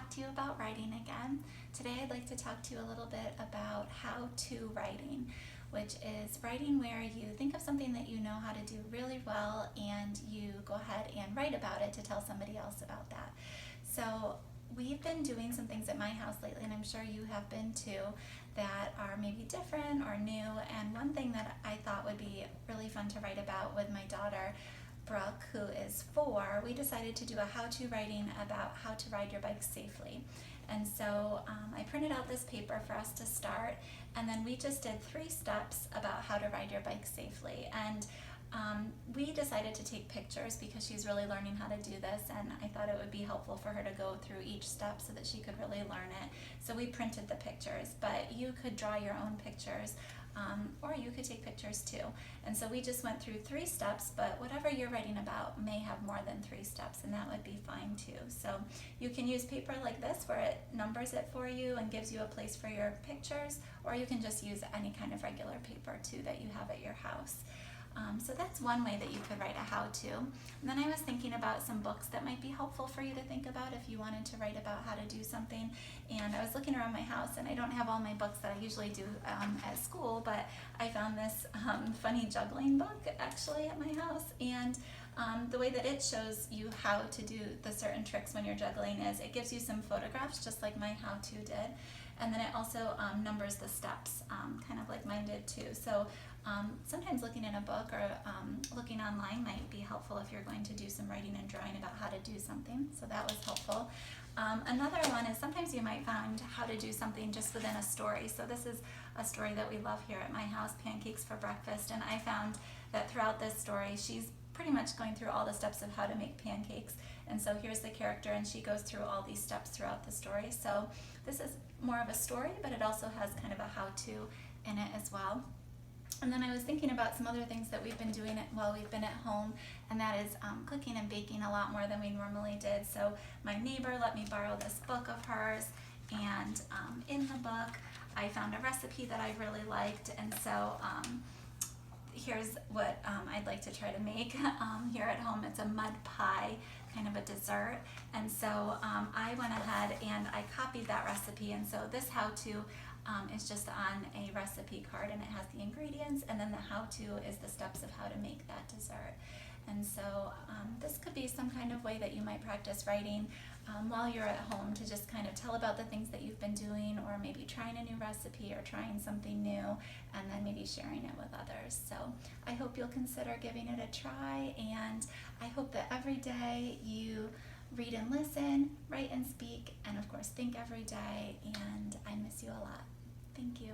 talk to you about writing again. Today I'd like to talk to you a little bit about how-to writing, which is writing where you think of something that you know how to do really well and you go ahead and write about it to tell somebody else about that. So we've been doing some things at my house lately, and I'm sure you have been too, that are maybe different or new. And one thing that I thought would be really fun to write about with my daughter, Brooke, who is 4, we decided to do a how-to writing about how to ride your bike safely. And so I printed out this paper for us to start, and then we just did 3 steps about how to ride your bike safely. And we decided to take pictures because she's really learning how to do this, and I thought it would be helpful for her to go through each step so that she could really learn it. So we printed the pictures, but you could draw your own pictures, or you could take pictures too. And so we just went through 3 steps, but whatever you're writing about may have more than 3 steps, and that would be fine too. So you can use paper like this where it numbers it for you and gives you a place for your pictures, or you can just use any kind of regular paper too that you have at your house. So that's one way that you could write a how-to. And then I was thinking about some books that might be helpful for you to think about if you wanted to write about how to do something. And I was looking around my house, and I don't have all my books that I usually do at school, but I found this funny juggling book actually at my house. And the way that it shows you how to do the certain tricks when you're juggling is it gives you some photographs, just like my how-to did. And then it also numbers the steps, kind of like mine did too. So sometimes looking in a book or looking online might be helpful if you're going to do some writing and drawing about how to do something. So that was helpful. Another one is sometimes you might find how to do something just within a story. So this is a story that we love here at my house, Pancakes for Breakfast. And I found that throughout this story, she's pretty much going through all the steps of how to make pancakes. And so here's the character, and she goes through all these steps throughout the story. So this is more of a story, but it also has kind of a how-to in it as well. And then I was thinking about some other things that we've been doing while we've been at home, and that is cooking and baking a lot more than we normally did. So my neighbor let me borrow this book of hers, and in the book I found a recipe that I really liked, and so here's what I'd like to try to make here at home. It's a mud pie, kind of a dessert, and so I went ahead and I copied that recipe, and so this how-to is just on a recipe card, and it has the ingredients, and then the how-to is the steps of how to make that dessert. And so this could be some kind of way that you might practice writing while you're at home, to just kind of tell about the things that you've been doing, or maybe trying a new recipe or trying something new, and then maybe sharing it with others. So I hope you'll consider giving it a try, and I hope that every day you read and listen, write and speak, and of course think every day, and I miss you a lot. Thank you.